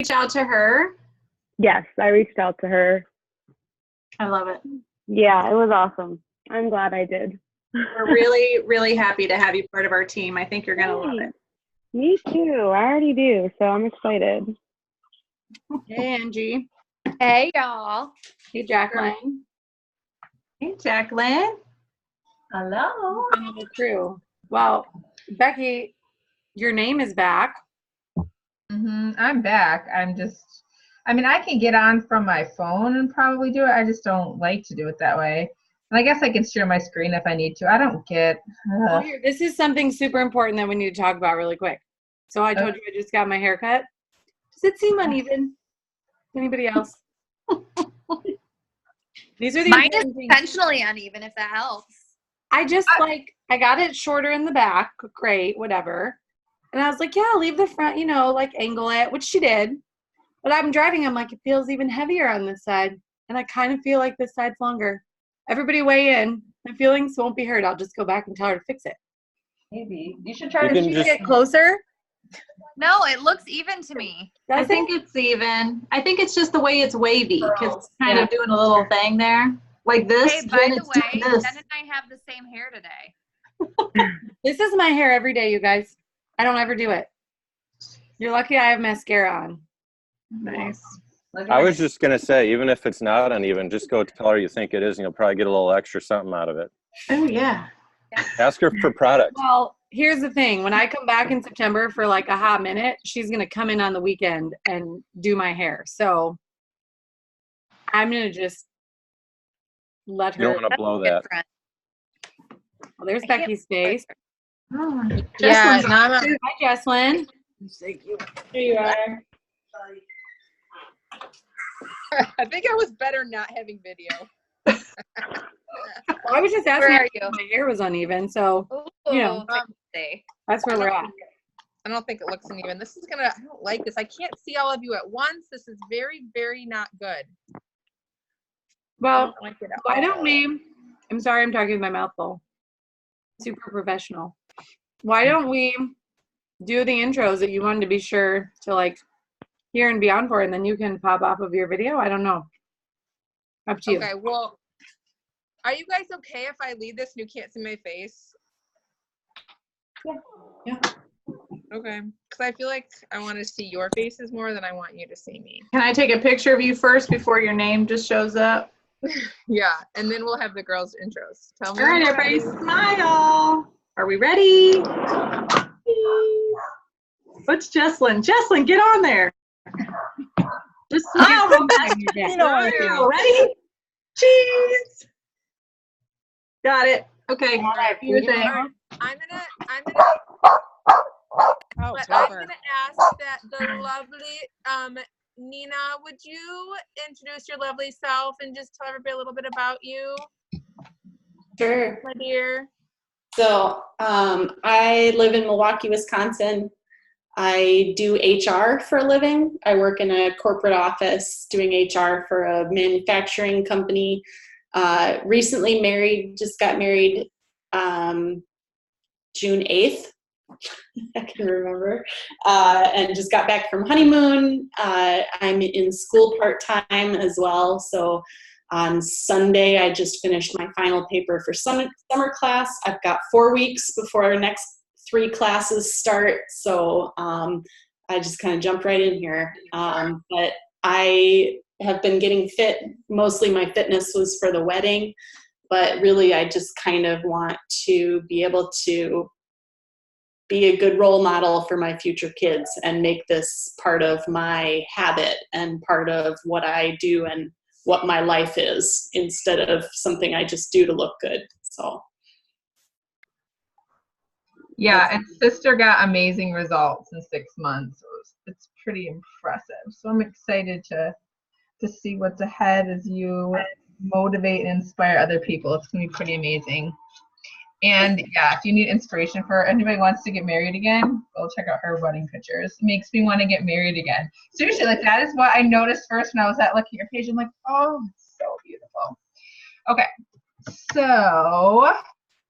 reach out to her? Yes, I reached out to her. I love it. Yeah, it was awesome. I'm glad I did. We're really, really happy to have you part of our team. I think you're going to love it. Me too. I already do, so I'm excited. Hey, Angie. Hey, y'all. Hey, Jacqueline. Hey, Jacqueline. Hello. True. Well, Becky, your name is back. I'm back. I mean, I can get on from my phone and probably do it. I just don't like to do it that way. And I guess I can share my screen if I need to. I don't get. Oh, here, this is something super important that we need to talk about really quick. So I told you I just got my hair cut. Does it seem uneven? Anybody else? These are the Mine is important things. intentionally uneven, if that helps. I got it shorter in the back. Great, whatever. And I was like, yeah, leave the front, like angle it, which she did. But I'm driving. I'm like, it feels even heavier on this side. And I kind of feel like this side's longer. Everybody weigh in. My feelings won't be hurt. I'll just go back and tell her to fix it. Maybe. You should try to Get closer. No, it looks even to me. I think it's even. I think it's just the way it's wavy because it's kind of doing a little thing there. Like this. Hey, by the way, Jen and I have the same hair today. This is my hair every day, you guys. I don't ever do it. You're lucky I have mascara on. Nice. I was just going to say, even if it's not uneven, just go tell her you think it is, and you'll probably get a little extra something out of it. Oh, yeah. Ask her for product. Well, here's the thing. When I come back in September for like a hot minute, she's going to come in on the weekend and do my hair. So I'm going to just let her. You don't want to blow that. Well, there's Becky's face. Oh, Yeah. Hi, Jesslyn. Thank you. Here you are. I think I was better not having video. Well, I was just asking if my hair was uneven, so that's where we're at. I don't think it looks uneven. I don't like this. I can't see all of you at once. This is very, very not good. Well, why don't we, I'm sorry, I'm talking with my mouth full. Super professional. Why don't we do the intros that you wanted to be sure to hear and be on for, and then you can pop off of your video? I don't know. Up to you. Okay, well, are you guys okay if I lead this and you can't see my face? Yeah. Okay, because I feel like I want to see your faces more than I want you to see me. Can I take a picture of you first before your name just shows up? Yeah, and then we'll have the girls' intros. Tell me. All right, everybody, smile. Are we ready? What's Jesslyn? Jesslyn, get on there. Just smile real fast. Ready? Cheese. Got it. Okay. All right. I'm gonna ask that the lovely Nina, would you introduce your lovely self and just tell everybody a little bit about you? Sure. My dear. So I live in Milwaukee, Wisconsin. I do HR for a living. I work in a corporate office doing HR for a manufacturing company. Recently married, just got married June 8th. I can remember. And just got back from honeymoon. I'm in school part-time as well. So on Sunday, I just finished my final paper for summer class. I've got 4 weeks before our next 3 classes start. So I just kind of jumped right in here. But I have been getting fit. Mostly my fitness was for the wedding. But really, I just kind of want to be able to be a good role model for my future kids and make this part of my habit and part of what I do and what my life is, instead of something I just do to look good. So yeah, and sister got amazing results in 6 months. It's pretty impressive. So I'm excited to see what's ahead as you motivate and inspire other people. It's gonna be pretty amazing. And yeah, if you need inspiration for anybody wants to get married again, go check out her wedding pictures. It makes me want to get married again. Seriously, that is what I noticed first when I was looking at your page. I'm like, oh, it's so beautiful. Okay, so,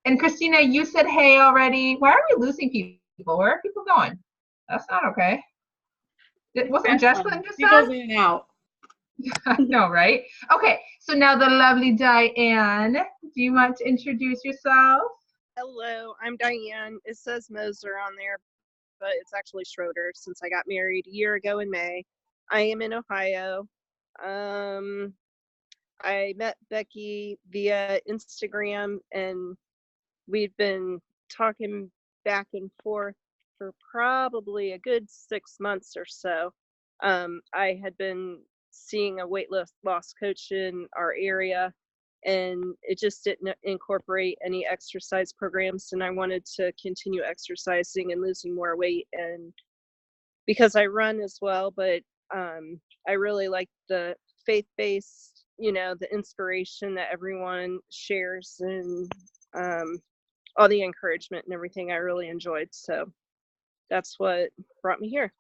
and Christina, you said hey already. Why are we losing people? Where are people going? That's not okay. Wasn't Jessalyn just He on? goes in and out. I know, right? Okay, so now the lovely Diane. Do you want to introduce yourself? Hello, I'm Diane. It says Moser on there, but it's actually Schroeder since I got married a year ago in May. I am in Ohio. I met Becky via Instagram, and we've been talking back and forth for probably a good 6 months or so. I had been seeing a weight loss coach in our area, and it just didn't incorporate any exercise programs, and I wanted to continue exercising and losing more weight, and because I run as well, but I really like the faith-based, the inspiration that everyone shares, and all the encouragement and everything I really enjoyed. So that's what brought me here.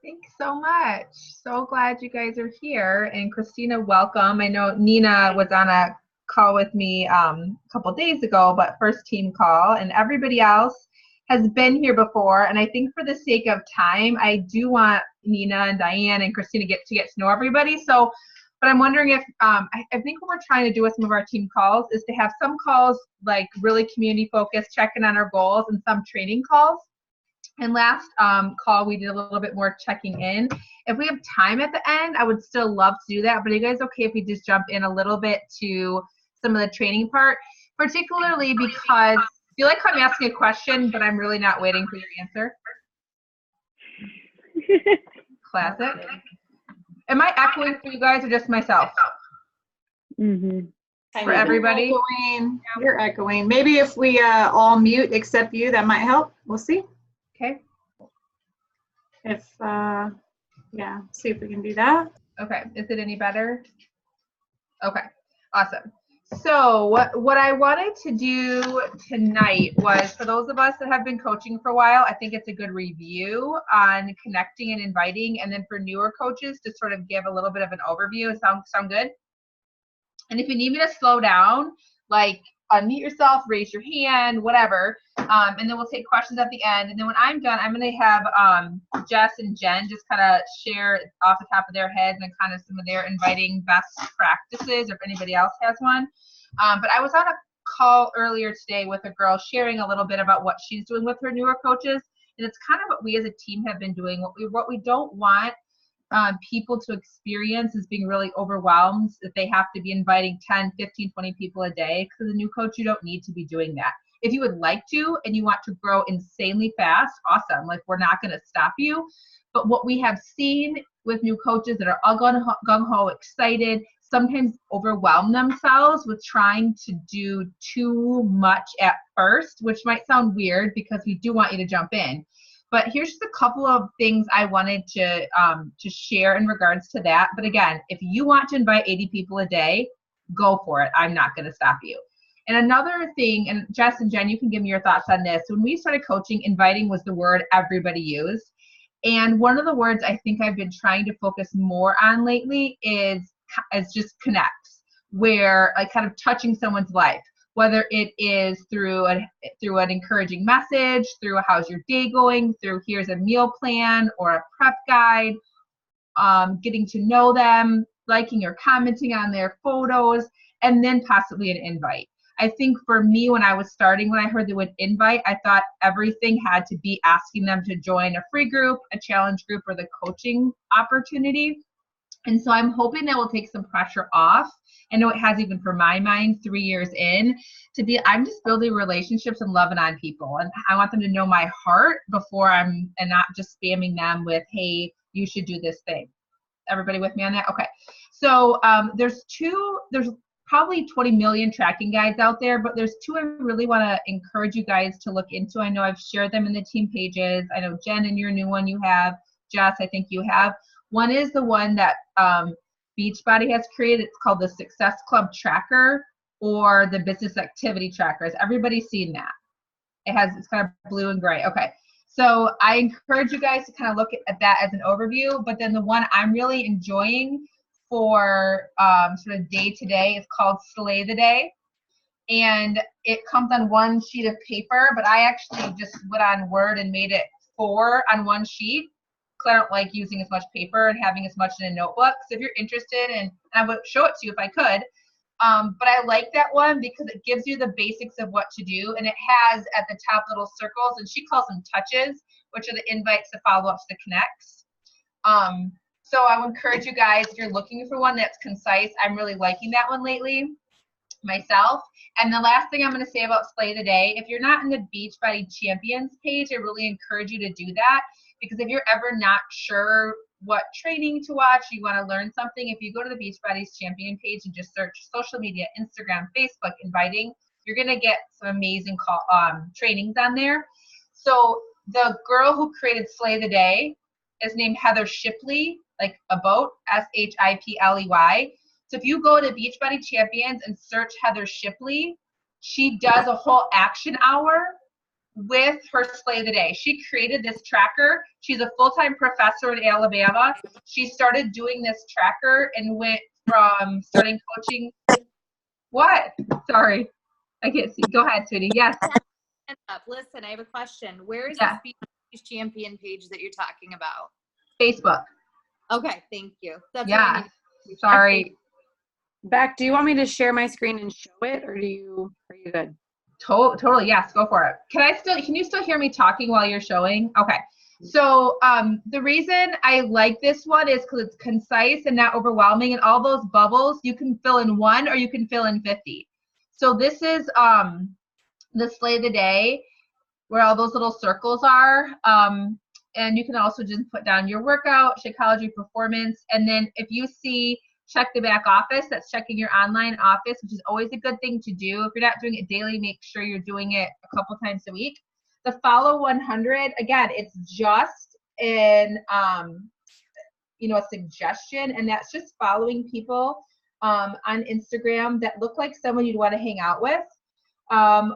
Thanks so much. So glad you guys are here. And Christina, welcome. I know Nina was on a call with me a couple days ago, but first team call, and everybody else has been here before. And I think for the sake of time, I do want Nina and Diane and Christina to get to know everybody. So, but I'm wondering if, I think what we're trying to do with some of our team calls is to have some calls like really community focused, checking on our goals, and some training calls. And last call, we did a little bit more checking in. If we have time at the end, I would still love to do that. But are you guys okay if we just jump in a little bit to some of the training part? Particularly because I feel like I'm asking a question, but I'm really not waiting for your answer. Classic. Am I echoing for you guys or just myself? For everybody? You're echoing. Maybe if we all mute except you, that might help. We'll see. Okay. If, yeah, see if we can do that. Okay. Is it any better? Okay. Awesome. So what I wanted to do tonight was, for those of us that have been coaching for a while, I think it's a good review on connecting and inviting, and then for newer coaches to sort of give a little bit of an overview. Sound good? And if you need me to slow down, like unmute yourself, raise your hand, whatever, and then we'll take questions at the end. And then when I'm done, I'm going to have Jess and Jen just kind of share off the top of their heads and kind of some of their inviting best practices, or if anybody else has one. But I was on a call earlier today with a girl sharing a little bit about what she's doing with her newer coaches. And it's kind of what we as a team have been doing. What we don't want people to experience is being really overwhelmed if they have to be inviting 10, 15, 20 people a day. Because as a new coach, you don't need to be doing that. If you would like to and you want to grow insanely fast, awesome. Like, we're not going to stop you. But what we have seen with new coaches that are all gung-ho, excited, sometimes overwhelm themselves with trying to do too much at first, which might sound weird because we do want you to jump in. But here's just a couple of things I wanted to share in regards to that. But again, if you want to invite 80 people a day, go for it. I'm not going to stop you. And another thing, and Jess and Jen, you can give me your thoughts on this. When we started coaching, inviting was the word everybody used. And one of the words I think I've been trying to focus more on lately is just connects, where like kind of touching someone's life, whether it is through an encouraging message, through a how's your day going, through here's a meal plan or a prep guide, getting to know them, liking or commenting on their photos, and then possibly an invite. I think for me, when I was starting, when I heard the word invite, I thought everything had to be asking them to join a free group, a challenge group, or the coaching opportunity. And so I'm hoping that will take some pressure off. I know it has, even for my mind, 3 years in, to be, I'm just building relationships and loving on people. And I want them to know my heart before and not just spamming them with, hey, you should do this thing. Everybody with me on that? Okay. So there's probably 20 million tracking guides out there, but there's two I really want to encourage you guys to look into. I know I've shared them in the team pages. I know Jen, in your new one you have. Jess, I think you have. One is the one that Beachbody has created. It's called the Success Club Tracker, or the Business Activity Tracker. Has everybody seen that? It's kind of blue and gray. Okay. So I encourage you guys to kind of look at that as an overview. But then the one I'm really enjoying for sort of day to day is called Slay the Day. And it comes on one sheet of paper, but I actually just went on Word and made it 4 on one sheet. because I don't like using as much paper and having as much in a notebook. So if you're interested, and I would show it to you if I could. But I like that one because it gives you the basics of what to do, and it has at the top little circles, and she calls them touches, which are the invites, the follow-ups, the connects. So I would encourage you guys, if you're looking for one that's concise, I'm really liking that one lately myself. And the last thing I'm going to say about Slay the Day, if you're not in the Beachbody Champions page, I really encourage you to do that, because if you're ever not sure what training to watch, you want to learn something, if you go to the Beachbody's Champion page and just search social media, Instagram, Facebook, inviting, you're going to get some amazing trainings on there. So the girl who created Slay the Day is named Heather Shipley, like a boat, Shipley. So if you go to Beachbody Champions and search Heather Shipley, she does a whole action hour with her Slay the Day. She created this tracker. She's a full-time professor at Alabama. She started doing this tracker and went from starting coaching. What? Sorry. I can't see. Go ahead, sweetie. Yes. Listen, I have a question. Where is Yeah. the Beachbody Champion page that you're talking about? Facebook. Okay, thank you. That's what I Yeah. needed. Sorry. Beck, do you want me to share my screen and show it, or are you good? Totally. Yes, go for it. Can you still hear me talking while you're showing? Okay. So the reason I like this one is because it's concise and not overwhelming, and all those bubbles you can fill in 1 or you can fill in 50. So this is the Slay the Day, where all those little circles are. And you can also just put down your workout, Shakeology performance, and then if you see check the back office, that's checking your online office, which is always a good thing to do. If you're not doing it daily, make sure you're doing it a couple times a week. The Follow 100, again, it's just in a suggestion, and that's just following people on Instagram that look like someone you'd want to hang out with,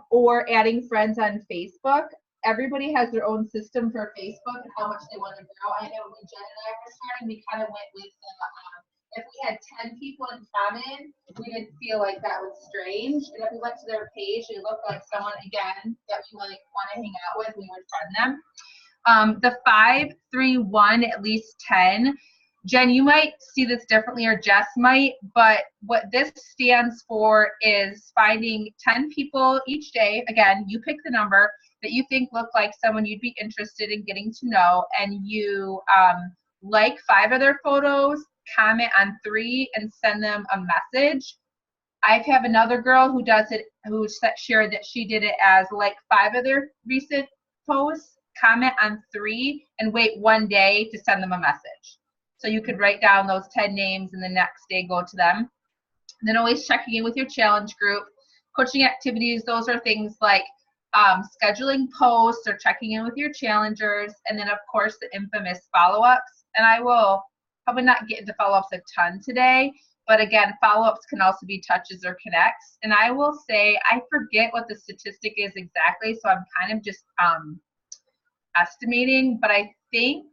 or adding friends on Facebook. Everybody has their own system for Facebook and how much they want to grow. I know when Jen and I were starting, we kind of went with if we had 10 people in common, we didn't feel like that was strange. And if we went to their page, they looked like someone, again, that we want to hang out with, we would friend them. The 5, 3, 1, at least 10. Jen, you might see this differently, or Jess might, but what this stands for is finding 10 people each day. Again, you pick the number that you think look like someone you'd be interested in getting to know, and you like 5 of their photos, comment on 3, and send them a message. I have another girl who does it, who shared that she did it as like 5 of their recent posts, comment on 3, and wait 1 day to send them a message. So you could write down those 10 names and the next day go to them. And then always checking in with your challenge group. Coaching activities, those are things like scheduling posts or checking in with your challengers. And then, of course, the infamous follow-ups. And I will probably not get into follow-ups a ton today, but again, follow-ups can also be touches or connects. And I will say, I forget what the statistic is exactly, so I'm kind of just estimating, but I think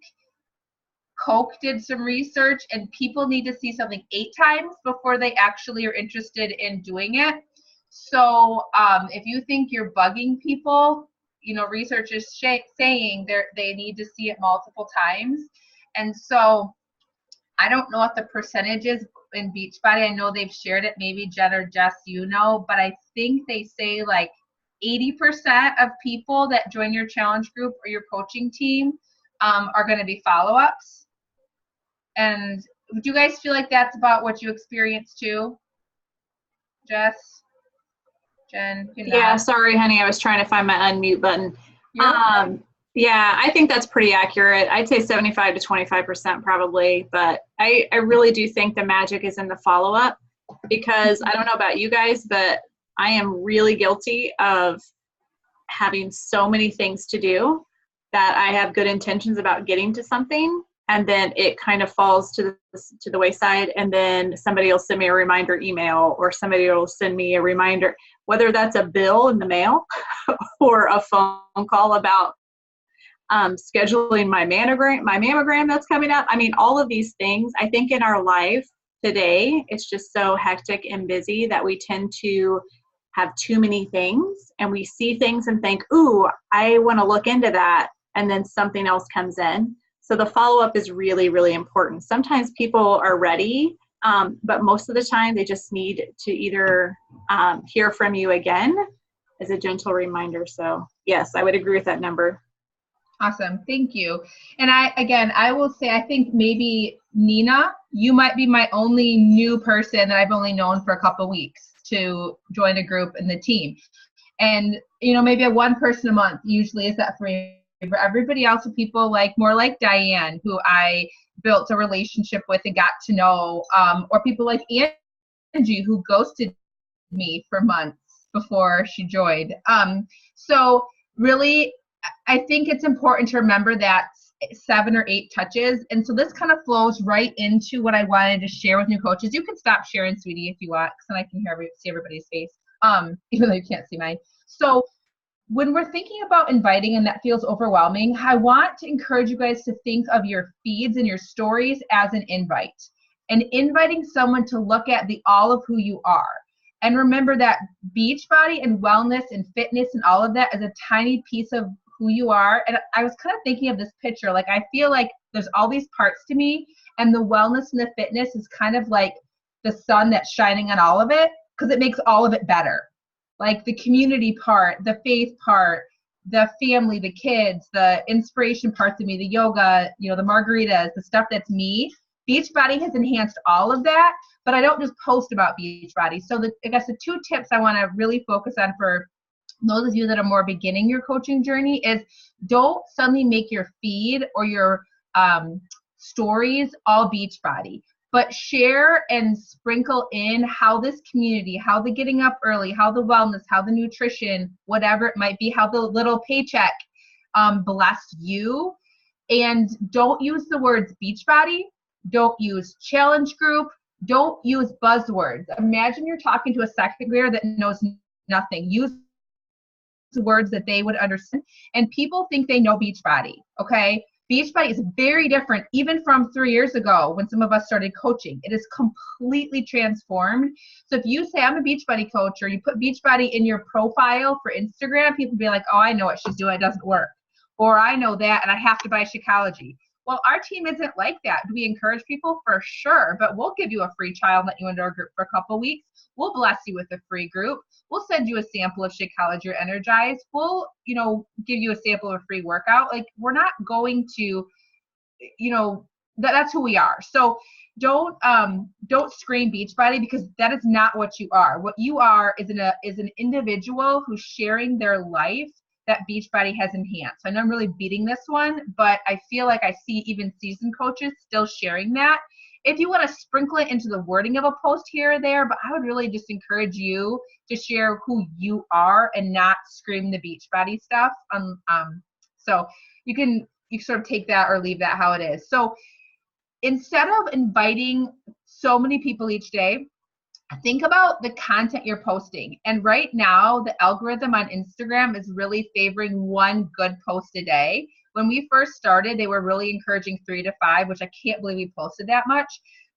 Coke did some research, and people need to see something 8 times before they actually are interested in doing it. So if you think you're bugging people, research is saying they need to see it multiple times. And so I don't know what the percentage is in Beachbody. I know they've shared it, maybe Jen or Jess, but I think they say like 80% of people that join your challenge group or your coaching team are going to be follow-ups. And do you guys feel like that's about what you experienced too? Jess? Jen? Yeah, sorry, honey. I was trying to find my unmute button. Yeah, I think that's pretty accurate. I'd say 75 to 25% probably, but I really do think the magic is in the follow-up, because I don't know about you guys, but I am really guilty of having so many things to do that I have good intentions about getting to something, and then it kind of falls to the wayside, and then somebody will send me a reminder email, or somebody will send me a reminder, whether that's a bill in the mail or a phone call about scheduling my mammogram that's coming up. I mean, all of these things. I think in our life today, it's just so hectic and busy that we tend to have too many things, and we see things and think, ooh, I want to look into that, and then something else comes in. So the follow-up is really, really important. Sometimes people are ready, but most of the time they just need to either hear from you again as a gentle reminder. So yes, I would agree with that number. Awesome. Thank you. And I will say, I think maybe Nina, you might be my only new person that I've only known for a couple weeks to join a group in the team. And, maybe one person a month usually is that for me. For everybody else, are people more like Diane, who I built a relationship with and got to know, or people like Angie, who ghosted me for months before she joined. So really, I think it's important to remember that 7 or 8 touches. And so this kind of flows right into what I wanted to share with new coaches. You can stop sharing, sweetie, if you want, because then I can see everybody's face, even though you can't see mine. So when we're thinking about inviting and that feels overwhelming, I want to encourage you guys to think of your feeds and your stories as an invite, and inviting someone to look at the all of who you are. And remember that Beachbody and wellness and fitness and all of that is a tiny piece of who you are. And I was kind of thinking of this picture, I feel like there's all these parts to me, and the wellness and the fitness is kind of like the sun that's shining on all of it, because it makes all of it better. Like the community part, the faith part, the family, the kids, the inspiration parts of me, the yoga, the margaritas, the stuff that's me. Beachbody has enhanced all of that, but I don't just post about Beachbody. So I guess the 2 tips I want to really focus on for those of you that are more beginning your coaching journey is, don't suddenly make your feed or your stories all Beachbody. But share and sprinkle in how this community, how the getting up early, how the wellness, how the nutrition, whatever it might be, how the little paycheck blessed you. And don't use the words Beachbody. Don't use challenge group. Don't use buzzwords. Imagine you're talking to a second grader that knows nothing. Use words that they would understand. And people think they know Beachbody, okay? Beachbody is very different even from 3 years ago when some of us started coaching. It is completely transformed. So if you say I'm a Beachbody coach, or you put Beachbody in your profile for Instagram, people be like, oh, I know what she's doing. It doesn't work. Or I know that and I have to buy Shakeology. Well, our team isn't like that. Do we encourage people? For sure. But we'll give you a free trial and let you into our group for a couple weeks. We'll bless you with a free group. We'll send you a sample of Shakeology or Energize. We'll, give you a sample of a free workout. We're not going to, that's who we are. So don't scream Beachbody, because that is not what you are. What you are is an individual who's sharing their life that Beachbody has enhanced. I know I'm really beating this one, but I feel like I see even seasoned coaches still sharing that. If you want to sprinkle it into the wording of a post here or there, but I would really just encourage you to share who you are and not scream the Beachbody stuff. So you can sort of take that or leave that how it is. So instead of inviting so many people each day, think about the content you're posting. And right now, the algorithm on Instagram is really favoring 1 good post a day. When we first started, they were really encouraging 3 to 5, which I can't believe we posted that much.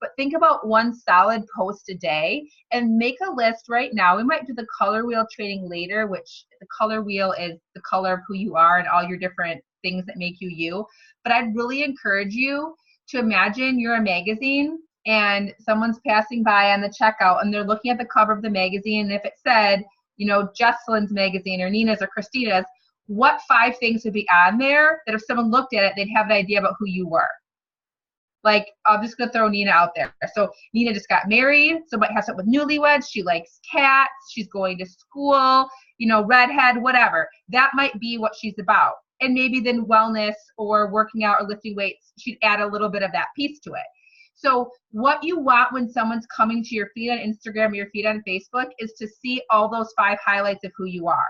But think about 1 solid post a day and make a list right now. We might do the color wheel training later, which the color wheel is the color of who you are and all your different things that make you you. But I'd really encourage you to imagine you're a magazine and someone's passing by on the checkout and they're looking at the cover of the magazine. And if it said, Jesselyn's magazine or Nina's or Christina's, what 5 things would be on there that if someone looked at it, they'd have an idea about who you were? I'm just going to throw Nina out there. So Nina just got married. Somebody has something with newlyweds. She likes cats. She's going to school, redhead, whatever. That might be what she's about. And maybe then wellness or working out or lifting weights, she'd add a little bit of that piece to it. So what you want when someone's coming to your feed on Instagram or your feed on Facebook is to see all those 5 highlights of who you are.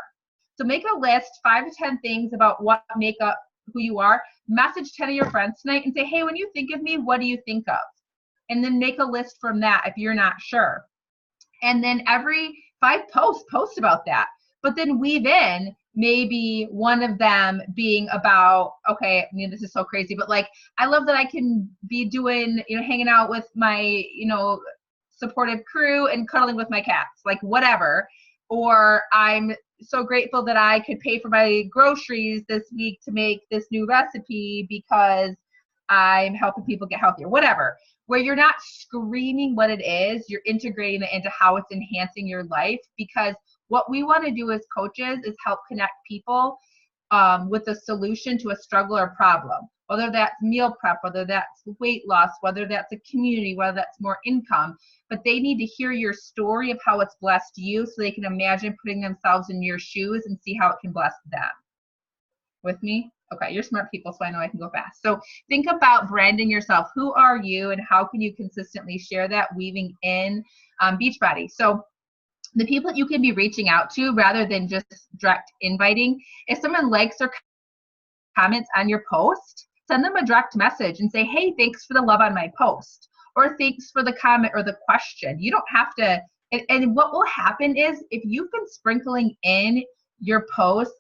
So make a list, 5 to 10 things about what make up who you are. Message 10 of your friends tonight and say, hey, when you think of me, what do you think of? And then make a list from that if you're not sure. And then every 5 posts, post about that. But then weave in maybe one of them being about, okay, this is so crazy, but I love that I can be doing, hanging out with my, supportive crew and cuddling with my cats, whatever. Or I'm so grateful that I could pay for my groceries this week to make this new recipe because I'm helping people get healthier, whatever, where you're not screaming what it is, you're integrating it into how it's enhancing your life. Because what we want to do as coaches is help connect people with a solution to a struggle or problem, whether that's meal prep, whether that's weight loss, whether that's a community, whether that's more income. But they need to hear your story of how it's blessed you so they can imagine putting themselves in your shoes and see how it can bless them. With me? Okay, you're smart people, so I know I can go fast. So think about branding yourself. Who are you and how can you consistently share that, weaving in Beachbody? So the people that you can be reaching out to rather than just direct inviting, if someone likes or comments on your post, send them a direct message and say, hey, thanks for the love on my post, or thanks for the comment or the question. You don't have to, and what will happen is if you've been sprinkling in your posts,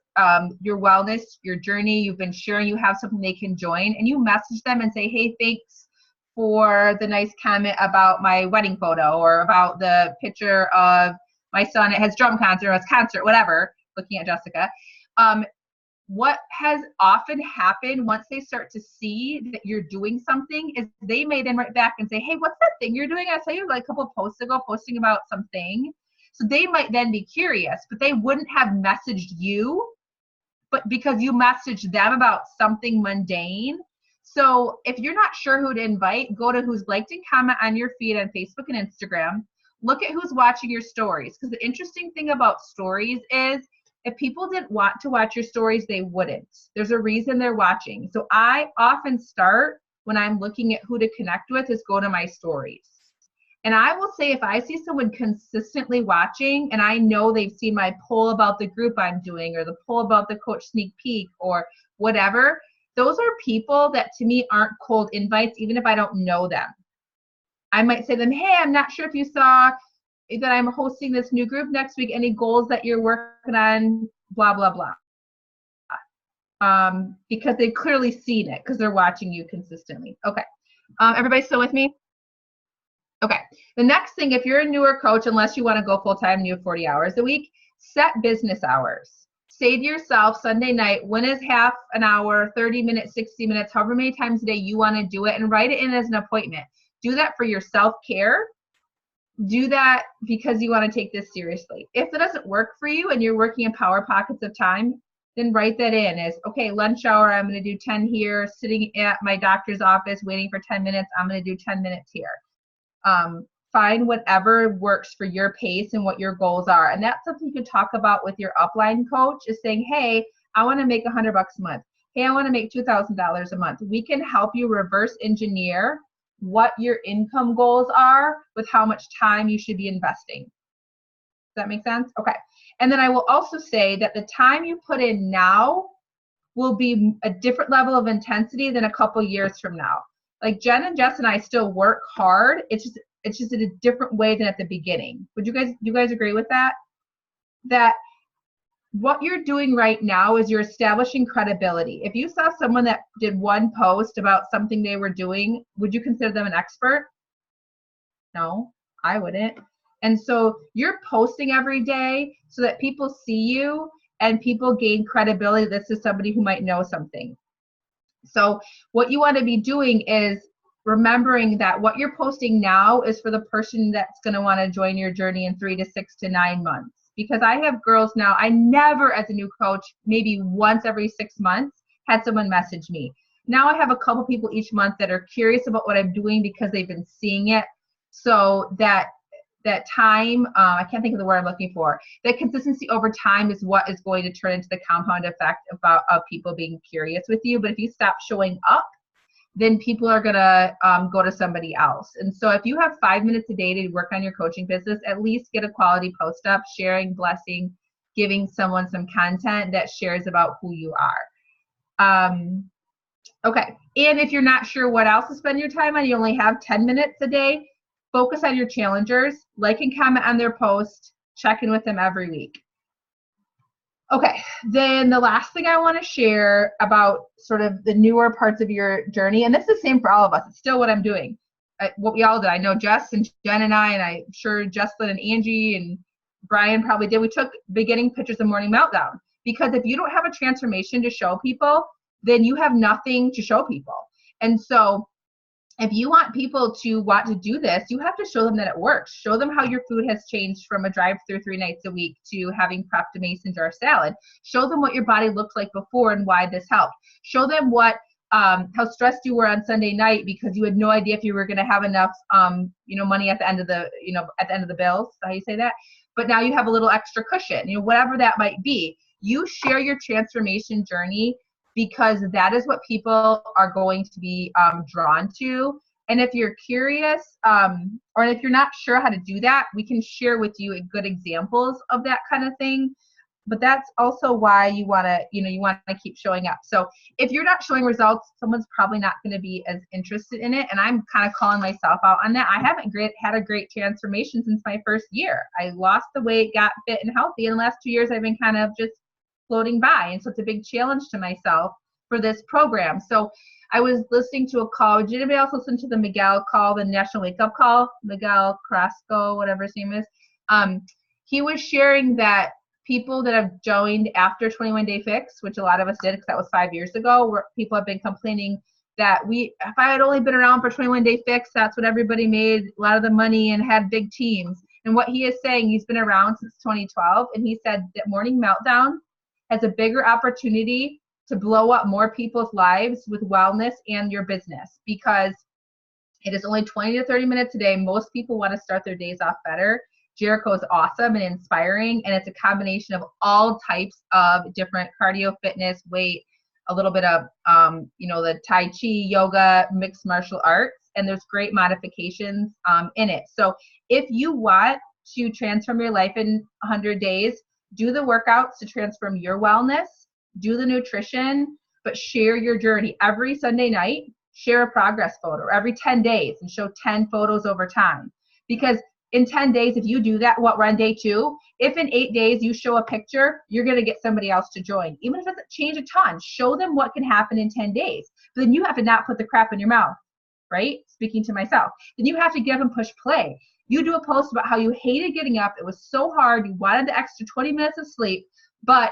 your wellness, your journey, you've been sharing, you have something they can join, and you message them and say, hey, thanks for the nice comment about my wedding photo or about the picture of my son at his drum concert or his concert, whatever, looking at Jessica. What has often happened once they start to see that you're doing something is they may then write back and say, hey, what's that thing you're doing? I saw you like a couple of posts ago posting about something. So they might then be curious, but they wouldn't have messaged you, but because you messaged them about something mundane. So if you're not sure who to invite, go to who's liked and comment on your feed on Facebook and Instagram. Look at who's watching your stories, because the interesting thing about stories is if people didn't want to watch your stories, they wouldn't. There's a reason they're watching. So I often start when I'm looking at who to connect with is go to my stories. And I will say if I see someone consistently watching and I know they've seen my poll about the group I'm doing or the poll about the coach sneak peek or whatever, those are people that to me aren't cold invites, even if I don't know them. I might say to them, hey, I'm not sure if you saw that I'm hosting this new group next week. Any goals that you're working on, blah, blah, blah. Because they've clearly seen it because they're watching you consistently. Okay. Everybody still with me? Okay. The next thing, if you're a newer coach, unless you want to go full-time and you have 40 hours a week, set business hours. Say to yourself Sunday night, when is half an hour, 30 minutes, 60 minutes, however many times a day you want to do it, and write it in as an appointment. Do that for your self-care. Do that because you want to take this seriously. If it doesn't work for you and you're working in power pockets of time, then write that in as, okay, lunch hour, I'm going to do 10 here, sitting at my doctor's office waiting for 10 minutes, I'm going to do 10 minutes here. Find whatever works for your pace and what your goals are. And that's something you can talk about with your upline coach is saying, hey, I want to make $100 a month. Hey, I want to make $2,000 a month. We can help you reverse engineer what your income goals are with how much time you should be investing. Does that make sense? Okay. And then I will also say that the time you put in now will be a different level of intensity than a couple years from now. Like Jen and Jess and I still work hard. It's just in a different way than at the beginning. Would you guys agree with that? That what you're doing right now is you're establishing credibility. If you saw someone that did one post about something they were doing, would you consider them an expert? No, I wouldn't. And so you're posting every day so that people see you and people gain credibility. This is somebody who might know something. So what you want to be doing is remembering that what you're posting now is for the person that's going to want to join your journey in 3 to 6 to 9 months. Because I have girls now, I never as a new coach, maybe once every 6 months, had someone message me. Now I have a couple people each month that are curious about what I'm doing because they've been seeing it. So that time, I can't think of the word I'm looking for, that consistency over time is what is going to turn into the compound effect of people being curious with you. But if you stop showing up, then people are going to go to somebody else. And so if you have 5 minutes a day to work on your coaching business, at least get a quality post up, sharing, blessing, giving someone some content that shares about who you are. Okay. And if you're not sure what else to spend your time on, you only have 10 minutes a day, focus on your challengers, like and comment on their post, check in with them every week. Okay, then the last thing I want to share about sort of the newer parts of your journey, and this is the same for all of us, it's still what I'm doing, what we all did. I know Jess and Jen and I, and I'm sure Jesslyn and Angie and Brian probably did. We took beginning pictures of Morning Meltdown, because if you don't have a transformation to show people, then you have nothing to show people. And so if you want people to want to do this, you have to show them that it works. Show them how your food has changed from a drive-through 3 nights a week to having prepped a mason jar salad. Show them what your body looked like before and why this helped. Show them what how stressed you were on Sunday night because you had no idea if you were going to have enough money at the end of the bills. How you say that? But now you have a little extra cushion, whatever that might be. You share your transformation journey because that is what people are going to be drawn to. And if you're curious, or if you're not sure how to do that, we can share with you good examples of that kind of thing. But that's also why you want to keep showing up. So if you're not showing results, someone's probably not going to be as interested in it. And I'm kind of calling myself out on that. I haven't had a great transformation since my first year. I lost the weight, got fit and healthy. In the last 2 years, I've been kind of just floating by. And so it's a big challenge to myself for this program. So I was listening to a call. Did anybody else listen to the Miguel call, the National Wake Up Call? Miguel Carrasco, whatever his name is. He was sharing that people that have joined after 21 Day Fix, which a lot of us did because that was 5 years ago, where people have been complaining that if I had only been around for 21 Day Fix, that's what everybody made a lot of the money and had big teams. And what he is saying, he's been around since 2012, and he said that Morning Meltdown has a bigger opportunity to blow up more people's lives with wellness and your business, because it is only 20 to 30 minutes a day. Most people want to start their days off better. Jericho is awesome and inspiring, and it's a combination of all types of different cardio, fitness, weight, a little bit of the Tai Chi, yoga, mixed martial arts, and there's great modifications in it. So if you want to transform your life in 100 days, do the workouts to transform your wellness, do the nutrition, but share your journey. Every Sunday night, share a progress photo every 10 days and show 10 photos over time. Because in 10 days, if you do that, we're on day 2, if in 8 days you show a picture, you're going to get somebody else to join. Even if it doesn't change a ton, show them what can happen in 10 days. But then you have to not put the crap in your mouth, right? Speaking to myself. Then you have to give them push play. You do a post about how you hated getting up. It was so hard. You wanted the extra 20 minutes of sleep, but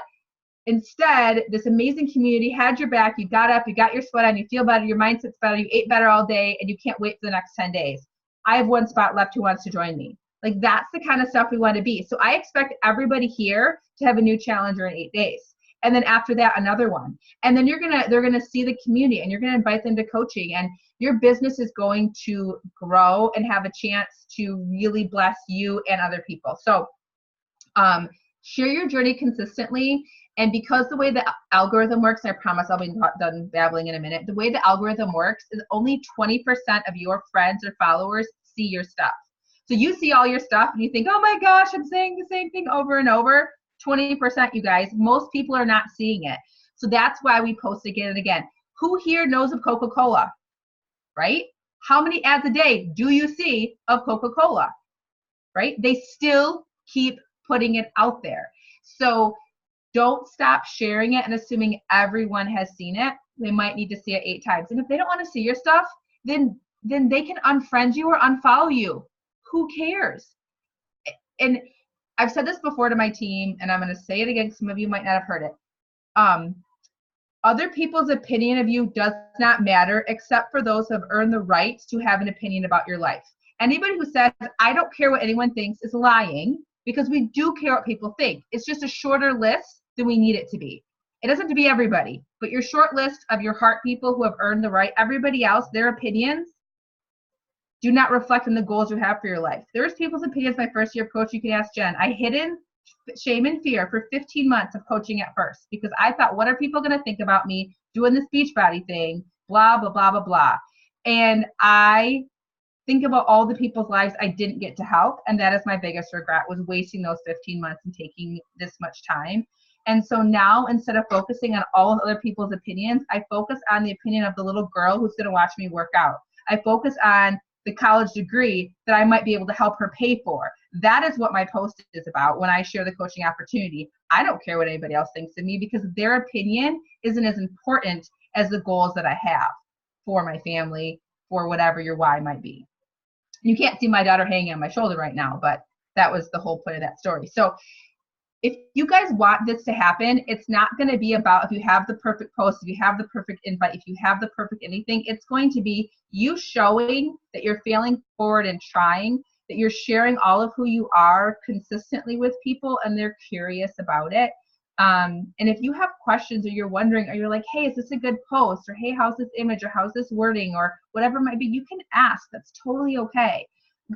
instead, this amazing community had your back. You got up, you got your sweat on, you feel better, your mindset's better, you ate better all day, and you can't wait for the next 10 days. I have one spot left who wants to join me. Like, that's the kind of stuff we want to be. So I expect everybody here to have a new challenger in 8 days. And then after that, another one. And then they're gonna see the community, and you're gonna invite them to coaching, and your business is going to grow and have a chance to really bless you and other people. So share your journey consistently. And because the way the algorithm works, and I promise I'll be done babbling in a minute, the way the algorithm works is only 20% of your friends or followers see your stuff. So you see all your stuff and you think, oh my gosh, I'm saying the same thing over and over. 20%, you guys. Most people are not seeing it. So that's why we post again and again. Who here knows of Coca-Cola, right? How many ads a day do you see of Coca-Cola, right? They still keep putting it out there. So don't stop sharing it and assuming everyone has seen it. They might need to see it 8 times. And if they don't want to see your stuff, then they can unfriend you or unfollow you. Who cares? And I've said this before to my team, and I'm going to say it again. Some of you might not have heard it. Other people's opinion of you does not matter, except for those who have earned the right to have an opinion about your life. Anybody who says, I don't care what anyone thinks, is lying, because we do care what people think. It's just a shorter list than we need it to be. It doesn't have to be everybody, but your short list of your heart people who have earned the right. Everybody else, their opinions do not reflect on the goals you have for your life. There's people's opinions my first year of coach. You can ask Jen. I hidden shame and fear for 15 months of coaching at first, because I thought, what are people going to think about me doing this Beachbody thing, blah, blah, blah, blah, blah. And I think about all the people's lives I didn't get to help. And that is my biggest regret, was wasting those 15 months and taking this much time. And so now, instead of focusing on all other people's opinions, I focus on the opinion of the little girl who's going to watch me work out. I focus on the college degree that I might be able to help her pay for. That is what my post is about when I share the coaching opportunity. I don't care what anybody else thinks of me, because their opinion isn't as important as the goals that I have for my family, for whatever your why might be. You can't see my daughter hanging on my shoulder right now, but that was the whole point of that story. So if you guys want this to happen, it's not going to be about if you have the perfect post, if you have the perfect invite, if you have the perfect anything. It's going to be you showing that you're failing forward and trying, that you're sharing all of who you are consistently with people and they're curious about it. And if you have questions or you're wondering, or you're like, hey, is this a good post? Or hey, how's this image? Or how's this wording? Or whatever it might be, you can ask. That's totally okay.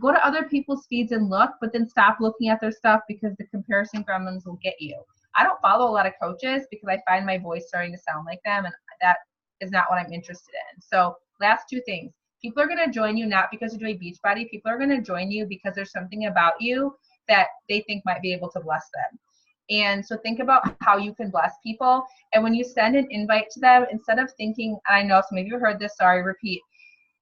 Go to other people's feeds and look, but then stop looking at their stuff because the comparison gremlins will get you. I don't follow a lot of coaches because I find my voice starting to sound like them, and that is not what I'm interested in. So last two things. People are going to join you not because you're doing Beachbody. People are going to join you because there's something about you that they think might be able to bless them. And so think about how you can bless people. And when you send an invite to them, instead of thinking, I know some of you heard this, sorry, repeat.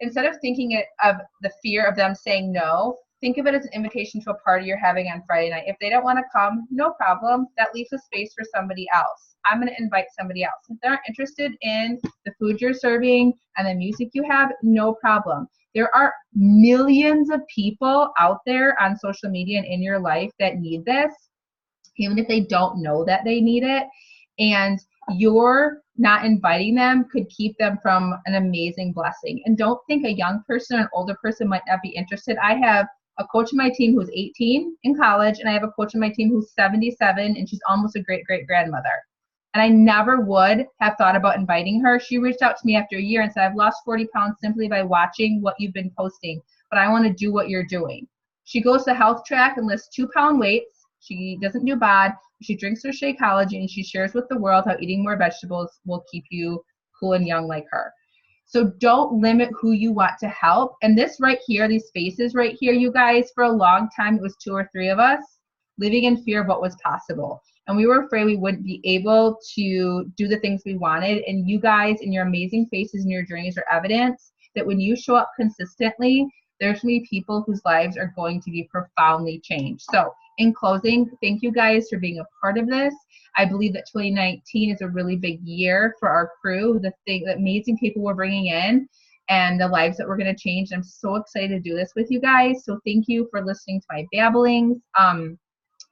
Instead of thinking it of the fear of them saying no, think of it as an invitation to a party you're having on Friday night. If they don't want to come, no problem. That leaves a space for somebody else. I'm going to invite somebody else. If they're not interested in the food you're serving and the music you have, no problem. There are millions of people out there on social media and in your life that need this, even if they don't know that they need it. And your not inviting them could keep them from an amazing blessing. And don't think a young person or an older person might not be interested. I have a coach on my team who's 18 in college, and I have a coach on my team who's 77, and she's almost a great-great-grandmother. And I never would have thought about inviting her. She reached out to me after a year and said, I've lost 40 pounds simply by watching what you've been posting, but I want to do what you're doing. She goes to Health Track and lifts 2-pound weights. She doesn't do bod. She drinks her Shakeology, and she shares with the world how eating more vegetables will keep you cool and young like her. So don't limit who you want to help. And this right here, these spaces right here, you guys, for a long time, it was 2 or 3 of us living in fear of what was possible. And we were afraid we wouldn't be able to do the things we wanted. And you guys and your amazing faces and your journeys are evidence that when you show up consistently, there's going to be people whose lives are going to be profoundly changed. So in closing, thank you guys for being a part of this. I believe that 2019 is a really big year for our crew, the amazing people we're bringing in and the lives that we're going to change. I'm so excited to do this with you guys. So thank you for listening to my babblings.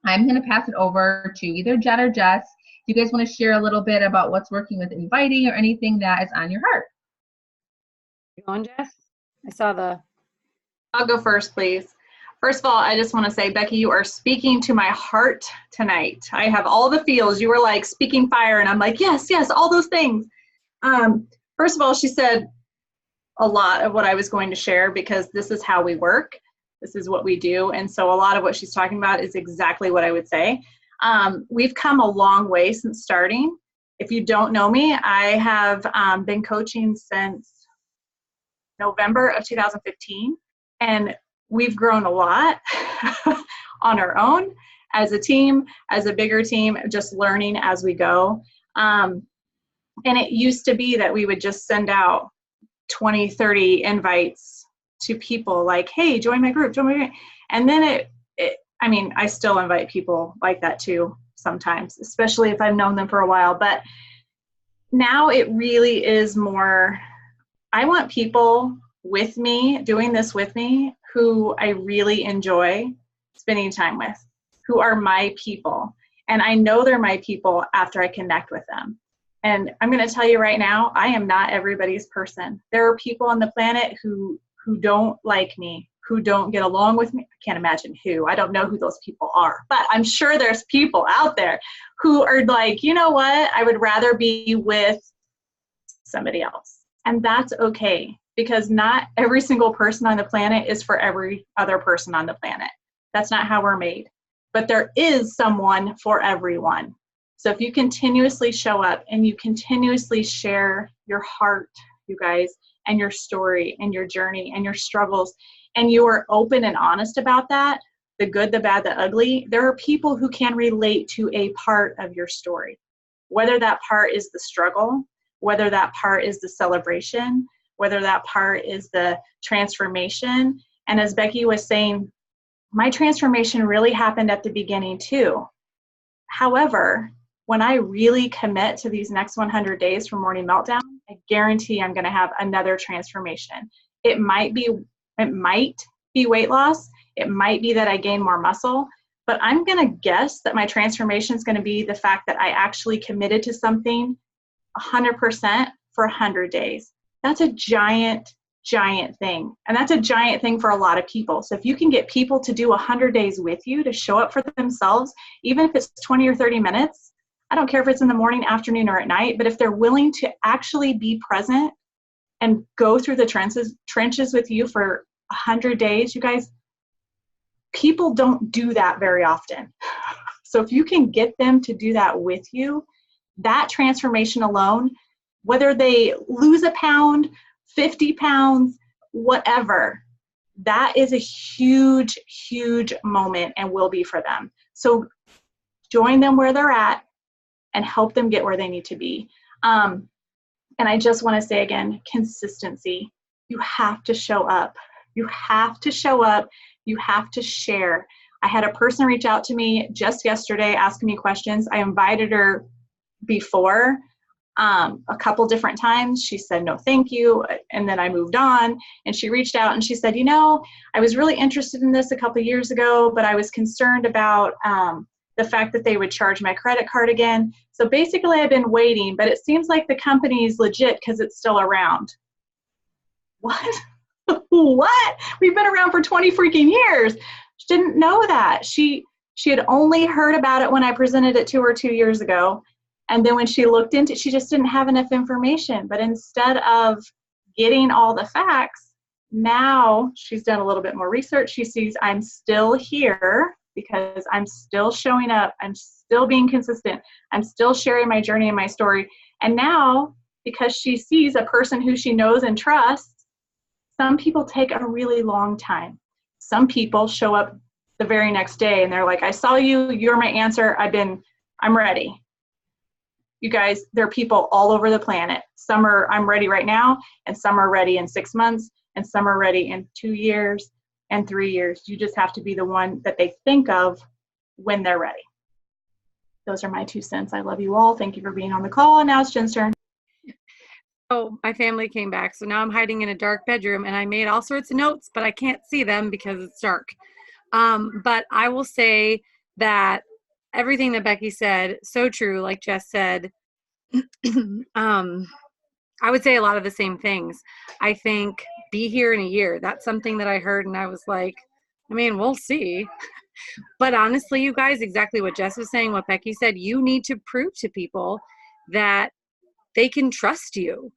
I'm going to pass it over to either Jen or Jess. Do you guys want to share a little bit about what's working with inviting or anything that is on your heart? You going, Jess? I saw the... I'll go first, please. First of all, I just want to say, Becky, you are speaking to my heart tonight. I have all the feels. You were like speaking fire, and I'm like, yes, yes, all those things. First of all, she said a lot of what I was going to share because this is how we work. This is what we do. And so a lot of what she's talking about is exactly what I would say. We've come a long way since starting. If you don't know me, I have been coaching since November of 2015. And we've grown a lot on our own, as a team, as a bigger team, just learning as we go. And it used to be that we would just send out 20, 30 invites to people like, hey, join my group, join my group. And then I mean, I still invite people like that too sometimes, especially if I've known them for a while. But now it really is more, I want people with me, doing this with me, who I really enjoy spending time with, who are my people. And I know they're my people after I connect with them. And I'm going to tell you right now, I am not everybody's person. There are people on the planet who don't like me, who don't get along with me. I can't imagine who. I don't know who those people are. But I'm sure there's people out there who are like, you know what? I would rather be with somebody else. And that's okay. Because not every single person on the planet is for every other person on the planet. That's not how we're made. But there is someone for everyone. So if you continuously show up and you continuously share your heart, you guys, and your story and your journey and your struggles, and you are open and honest about that, the good, the bad, the ugly, there are people who can relate to a part of your story. Whether that part is the struggle, whether that part is the celebration, whether that part is the transformation. And as Becky was saying, my transformation really happened at the beginning too. However, when I really commit to these next 100 days from Morning Meltdown, I guarantee I'm going to have another transformation. It might be weight loss. It might be that I gain more muscle, but I'm going to guess that my transformation is going to be the fact that I actually committed to something 100% for 100 days. That's a giant thing. And that's a giant thing for a lot of people. So if you can get people to do 100 days with you, to show up for themselves, even if it's 20 or 30 minutes, I don't care if it's in the morning, afternoon, or at night, but if they're willing to actually be present and go through the trenches with you for 100 days, you guys, people don't do that very often. So if you can get them to do that with you, that transformation alone, whether they lose a pound, 50 pounds, whatever, that is a huge, huge moment and will be for them. So join them where they're at and help them get where they need to be. And I just want to say again, consistency. You have to show up. You have to show up. You have to share. I had a person reach out to me just yesterday asking me questions. I invited her before a couple different times. She said, no, thank you. And then I moved on, and she reached out and she said, I was really interested in this a couple years ago, but I was concerned about the fact that they would charge my credit card again. So basically I've been waiting, but it seems like the company is legit because it's still around. What? What? We've been around for 20 freaking years. She didn't know that. She had only heard about it when I presented it to her 2 years ago. And then when she looked into it, she just didn't have enough information. But instead of getting all the facts, now she's done a little bit more research. She sees I'm still here because I'm still showing up. I'm still being consistent. I'm still sharing my journey and my story. And now, because she sees a person who she knows and trusts, some people take a really long time. Some people show up the very next day and they're like, I saw you, you're my answer, I'm ready. You guys, there are people all over the planet. Some are, I'm ready right now, and some are ready in 6 months, and some are ready in 2 years and 3 years. You just have to be the one that they think of when they're ready. Those are my 2 cents. I love you all. Thank you for being on the call. And now it's Jen's turn. Oh, my family came back. So now I'm hiding in a dark bedroom, and I made all sorts of notes, but I can't see them because it's dark. But I will say that everything that Becky said, so true, like Jess said. I would say a lot of the same things. I think be here in a year. That's something that I heard, and I was like, we'll see. But honestly, you guys, exactly what Jess was saying, what Becky said, you need to prove to people that they can trust you.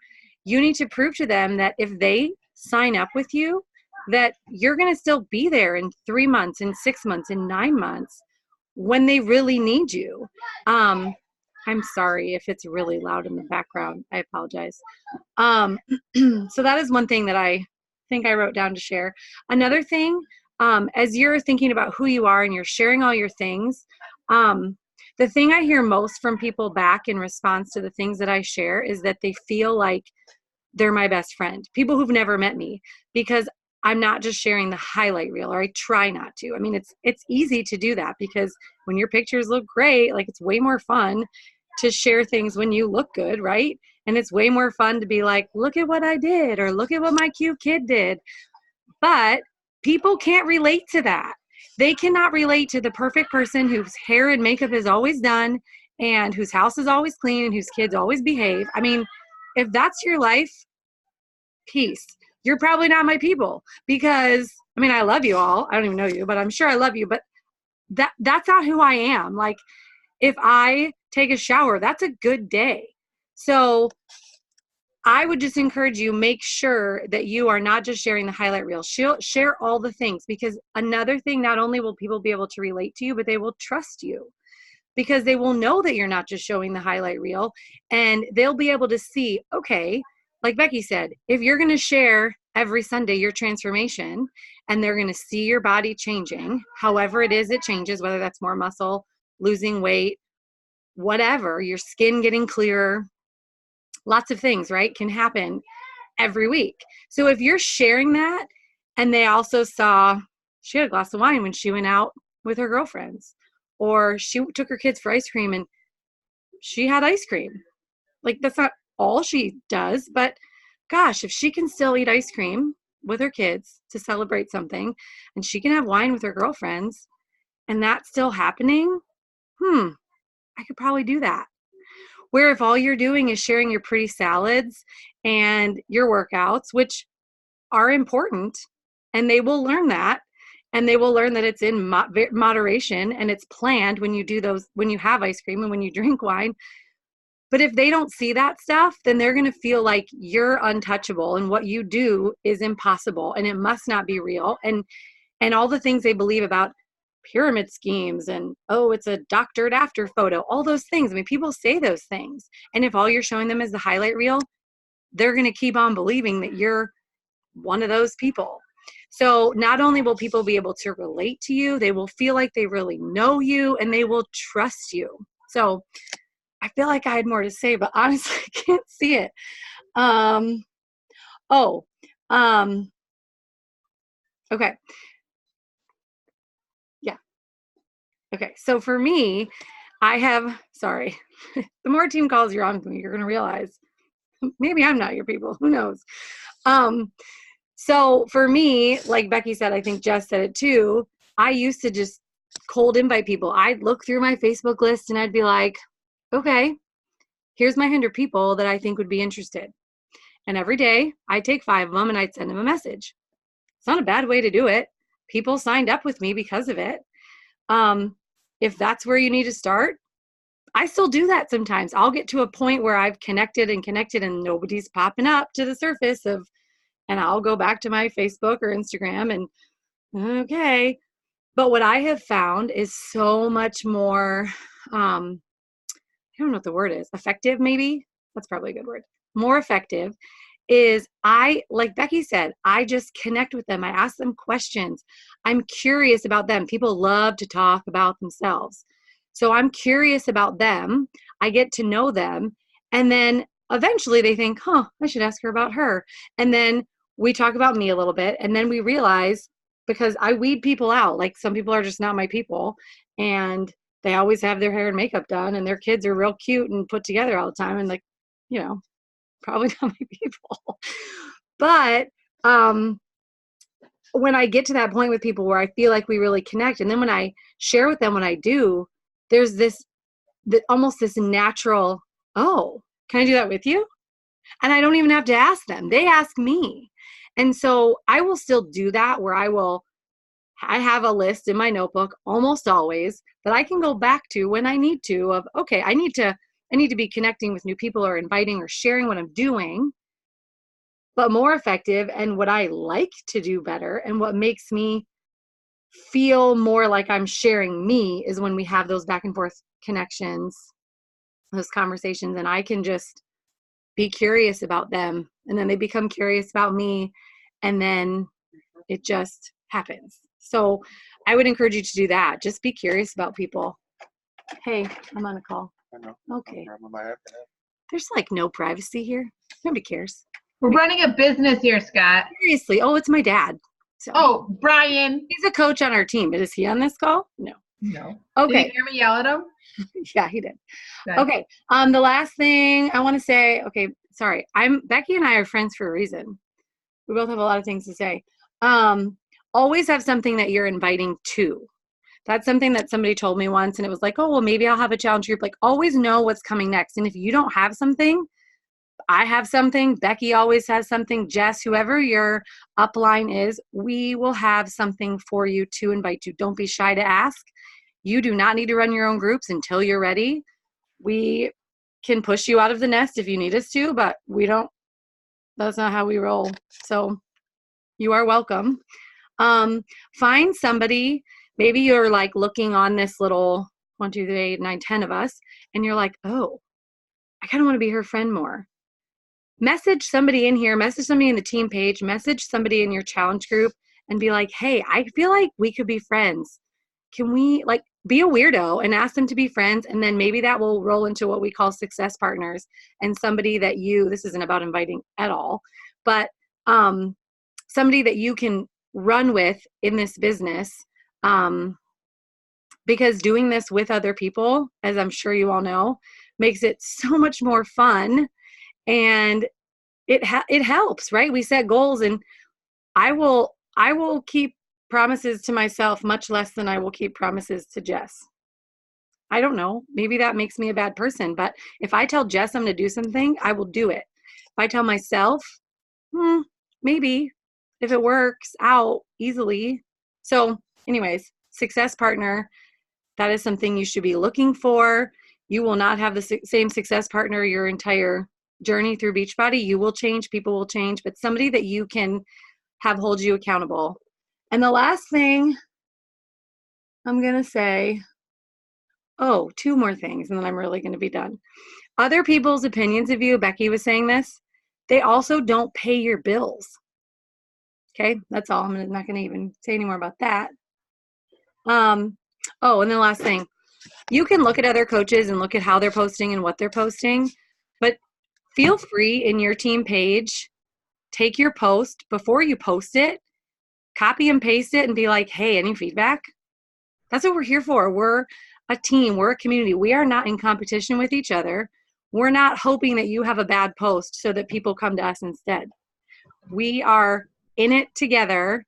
You need to prove to them that if they sign up with you, that you're going to still be there in 3 months, in 6 months, in 9 months when they really need you. I'm sorry if it's really loud in the background. I apologize. So that is one thing that I think I wrote down to share. Another thing, as you're thinking about who you are and you're sharing all your things, the thing I hear most from people back in response to the things that I share is that they feel like they're my best friend. People who've never met me, because I'm not just sharing the highlight reel, or I try not to. It's easy to do that because when your pictures look great, like it's way more fun to share things when you look good, right? And it's way more fun to be like, look at what I did, or look at what my cute kid did. But people can't relate to that. They cannot relate to the perfect person whose hair and makeup is always done and whose house is always clean and whose kids always behave. If that's your life, peace. You're probably not my people, because I love you all. I don't even know you, but I'm sure I love you. But that's not who I am. Like, if I take a shower, that's a good day. So I would just encourage you, make sure that you are not just sharing the highlight reel. Share all the things, because another thing, not only will people be able to relate to you, but they will trust you, because they will know that you're not just showing the highlight reel, and they'll be able to see, okay, like Becky said, if you're going to share every Sunday your transformation, and they're going to see your body changing, however it is it changes, whether that's more muscle, losing weight, whatever, your skin getting clearer, lots of things, right, can happen every week. So if you're sharing that, and they also saw she had a glass of wine when she went out with her girlfriends, or she took her kids for ice cream and she had ice cream. Like, that's not all she does, but gosh, if she can still eat ice cream with her kids to celebrate something, and she can have wine with her girlfriends, and that's still happening, I could probably do that. Where if all you're doing is sharing your pretty salads and your workouts, which are important, and they will learn that, and they will learn that it's in moderation and it's planned when you do those, when you have ice cream and when you drink wine. But if they don't see that stuff, then they're going to feel like you're untouchable and what you do is impossible and it must not be real. And all the things they believe about pyramid schemes and, oh, it's a doctored after photo, all those things. I mean, people say those things. And if all you're showing them is the highlight reel, they're going to keep on believing that you're one of those people. So not only will people be able to relate to you, they will feel like they really know you and they will trust you. So I feel like I had more to say, but honestly, I can't see it. Okay. Yeah. Okay. So for me, the more team calls you're on, you're going to realize maybe I'm not your people. Who knows? So for me, like Becky said, I think Jess said it too. I used to just cold invite people. I'd look through my Facebook list and I'd be like, okay, here's my 100 people that I think would be interested. And every day I'd take 5 of them and I'd send them a message. It's not a bad way to do it. People signed up with me because of it. If that's where you need to start, I still do that sometimes. I'll get to a point where I've connected and nobody's popping up to the surface and I'll go back to my Facebook or Instagram and okay. But what I have found is so much more, I don't know what the word is, effective maybe? That's probably a good word. More effective is like Becky said, I just connect with them. I ask them questions. I'm curious about them. People love to talk about themselves. So I'm curious about them. I get to know them. And then eventually they think, I should ask her about her. And then we talk about me a little bit. And then we realize, because I weed people out, like some people are just not my people. And they always have their hair and makeup done and their kids are real cute and put together all the time. And like, probably not my people. But when I get to that point with people where I feel like we really connect, and then when I share with them what I do, there's almost this natural, oh, can I do that with you? And I don't even have to ask them. They ask me. And so I will still do that where I have a list in my notebook almost always that I can go back to when I need to of, okay, I need to be connecting with new people or inviting or sharing what I'm doing, but more effective and what I like to do better and what makes me feel more like I'm sharing me is when we have those back and forth connections, those conversations, and I can just be curious about them and then they become curious about me and then it just happens. So I would encourage you to do that. Just be curious about people. Hey, I'm on a call. I know. Okay. My iPad. There's like no privacy here. Nobody cares. We're running a business here, Scott. Seriously. Oh, it's my dad. So. Oh, Brian. He's a coach on our team, but is he on this call? No. No. Okay. Did you hear me yell at him? Yeah, he did. Good. Okay. The last thing I want to say, okay, sorry. Becky and I are friends for a reason. We both have a lot of things to say. Always have something that you're inviting to. That's something that somebody told me once, and it was like, oh, well, maybe I'll have a challenge group. Like, always know what's coming next. And if you don't have something, I have something. Becky always has something. Jess, whoever your upline is, we will have something for you to invite to. Don't be shy to ask. You do not need to run your own groups until you're ready. We can push you out of the nest if you need us to, but that's not how we roll. So you are welcome. Find somebody. Maybe you're like looking on this little 1, 2, 3, 8, 9, 10 of us, and you're like, oh, I kind of want to be her friend more. Message somebody in here, message somebody in the team page, message somebody in your challenge group and be like, hey, I feel like we could be friends. Can we be a weirdo and ask them to be friends? And then maybe that will roll into what we call success partners and somebody that this isn't about inviting at all, but somebody that you can run with in this business. Because doing this with other people, as I'm sure you all know, makes it so much more fun, and it helps, right? We set goals, and I will keep promises to myself much less than I will keep promises to Jess. I don't know. Maybe that makes me a bad person, but if I tell Jess I'm going to do something, I will do it. If I tell myself, maybe if it works out easily. So anyways, success partner, that is something you should be looking for. You will not have the same success partner your entire journey through Beachbody. You will change, people will change, but somebody that you can have hold you accountable. And the last thing I'm going to say, two more things, and then I'm really going to be done. Other people's opinions of you, Becky was saying this, they also don't pay your bills. Okay, that's all. I'm not going to even say any more about that. And then the last thing, you can look at other coaches and look at how they're posting and what they're posting, but feel free in your team page, take your post before you post it, copy and paste it and be like, hey, any feedback? That's what we're here for. We're a team. We're a community. We are not in competition with each other. We're not hoping that you have a bad post so that people come to us instead. We are in it together,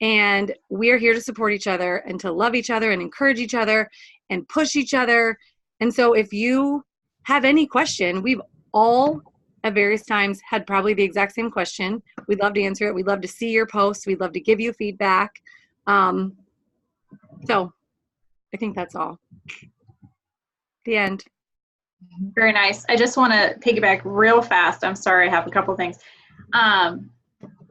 and we are here to support each other and to love each other and encourage each other and push each other. And so if you have any question, we've all at various times had probably the exact same question. We'd love to answer it. We'd love to see your posts. We'd love to give you feedback. So I think that's all. The end. Very nice. I just want to piggyback real fast. I'm sorry, I have a couple things.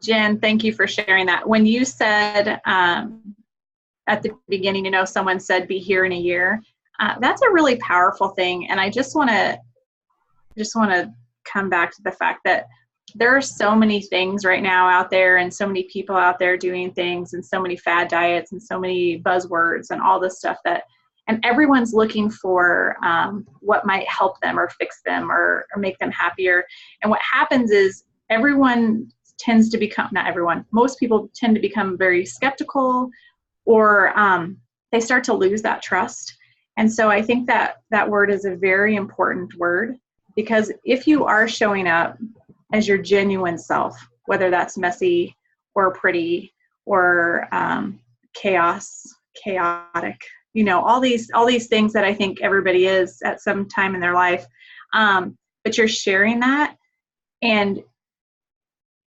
Jen, thank you for sharing that. When you said at the beginning, someone said be here in a year, that's a really powerful thing. And I just want to come back to the fact that there are so many things right now out there and so many people out there doing things and so many fad diets and so many buzzwords and all this stuff and everyone's looking for what might help them or fix them or make them happier. And what happens is most people tend to become very skeptical, or they start to lose that trust. And so I think that word is a very important word, because if you are showing up as your genuine self, whether that's messy or pretty or chaotic, all these things that I think everybody is at some time in their life, but you're sharing that, and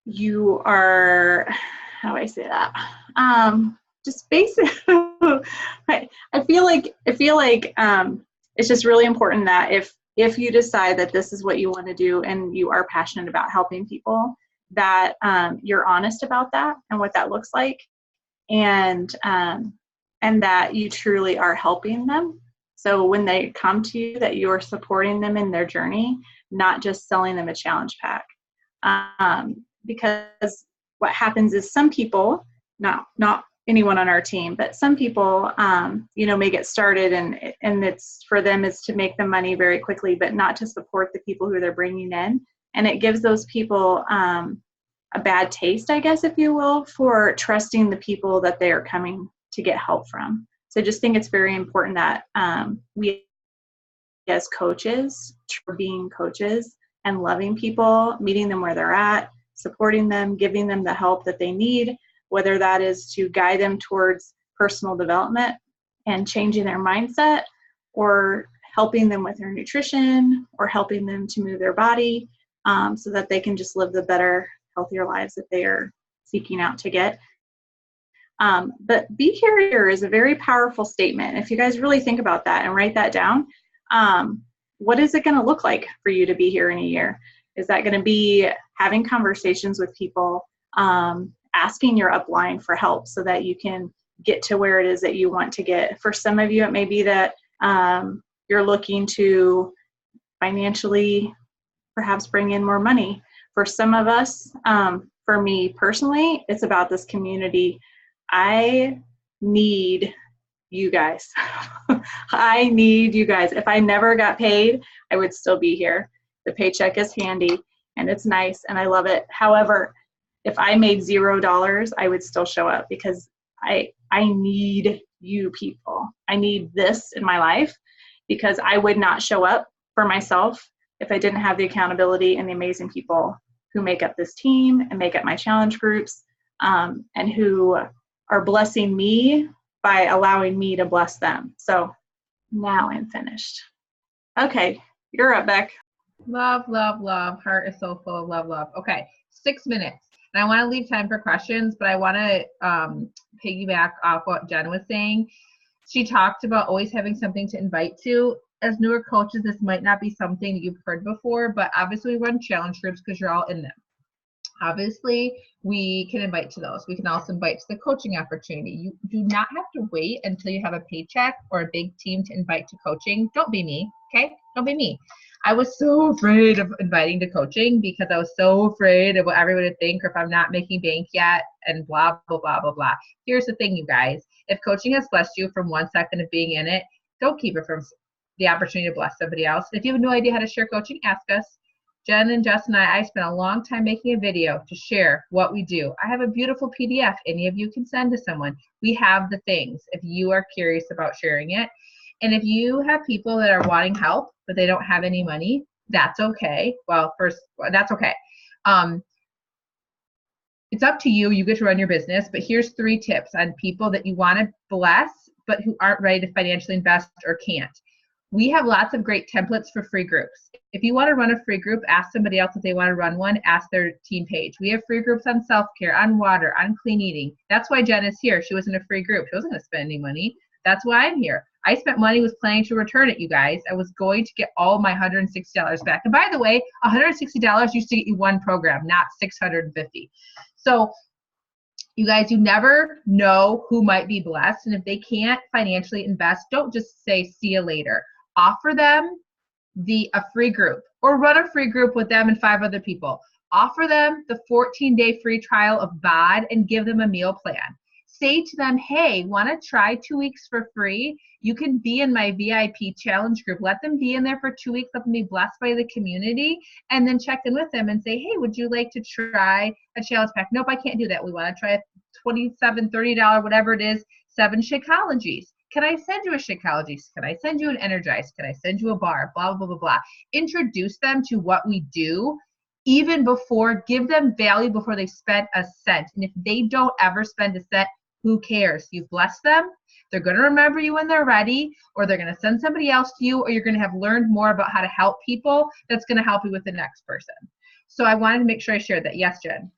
you are, how do I say that? Just basically, I feel like it's just really important that if you decide that this is what you want to do and you are passionate about helping people, that you're honest about that and what that looks like, and that you truly are helping them. So when they come to you, that you are supporting them in their journey, not just selling them a challenge pack. Because what happens is some people, not anyone on our team, but some people, may get started and it's for them is to make the money very quickly, but not to support the people who they're bringing in. And it gives those people a bad taste, I guess, if you will, for trusting the people that they are coming to get help from. So I just think it's very important that we as coaches, being coaches and loving people, meeting them where they're at, supporting them, giving them the help that they need, whether that is to guide them towards personal development and changing their mindset, or helping them with their nutrition, or helping them to move their body so that they can just live the better, healthier lives that they are seeking out to get. But be here is a very powerful statement. If you guys really think about that and write that down, what is it going to look like for you to be here in a year? Is that going to be having conversations with people, asking your upline for help so that you can get to where it is that you want to get? For some of you, it may be that you're looking to financially perhaps bring in more money. For some of us, for me personally, it's about this community. I need you guys. I need you guys. If I never got paid, I would still be here. The paycheck is handy and it's nice and I love it. However, if I made $0, I would still show up, because I need you people. I need this in my life, because I would not show up for myself if I didn't have the accountability and the amazing people who make up this team and make up my challenge groups, and who are blessing me by allowing me to bless them. So now I'm finished. Okay, you're up, Beck. Love, love, love. Heart is so full of love, love. Okay, 6 minutes. And I want to leave time for questions, but I want to piggyback off what Jen was saying. She talked about always having something to invite to. As newer coaches, this might not be something that you've heard before, but obviously we run challenge groups because you're all in them. Obviously, we can invite to those. We can also invite to the coaching opportunity. You do not have to wait until you have a paycheck or a big team to invite to coaching. Don't be me, okay? Don't be me. I was so afraid of inviting to coaching because I was so afraid of what everyone would think or if I'm not making bank yet and blah, blah, blah, blah, blah. Here's the thing, you guys. If coaching has blessed you from 1 second of being in it, don't keep it from the opportunity to bless somebody else. If you have no idea how to share coaching, ask us. Jen and Jess and I spent a long time making a video to share what we do. I have a beautiful PDF any of you can send to someone. We have the things if you are curious about sharing it. And if you have people that are wanting help, but they don't have any money, that's okay. Well, that's okay. It's up to you. You get to run your business, but here's 3 tips on people that you want to bless, but who aren't ready to financially invest or can't. We have lots of great templates for free groups. If you want to run a free group, ask somebody else if they want to run one, ask their team page. We have free groups on self-care, on water, on clean eating. That's why Jen is here. She was in a free group. She wasn't going to spend any money. That's why I'm here. I spent money, was planning to return it, you guys. I was going to get all my $160 back. And by the way, $160 used to get you 1 program, not 650. So you guys, you never know who might be blessed. And if they can't financially invest, don't just say, see you later. Offer them a free group or run a free group with them and 5 other people. Offer them the 14-day free trial of BOD and give them a meal plan. Say to them, hey, want to try 2 weeks for free? You can be in my VIP challenge group. Let them be in there for 2 weeks. Let them be blessed by the community and then check in with them and say, hey, would you like to try a challenge pack? Nope, I can't do that. We want to try a $27, $30, whatever it is, 7 Shakeologies. Can I send you a Shakeology? Can I send you an Energize? Can I send you a bar? Blah, blah, blah, blah. Introduce them to what we do even before, give them value before they spend a cent. And if they don't ever spend a cent, who cares? You've blessed them. They're going to remember you when they're ready, or they're going to send somebody else to you, or you're going to have learned more about how to help people that's going to help you with the next person. So I wanted to make sure I shared that. Yes, Jen?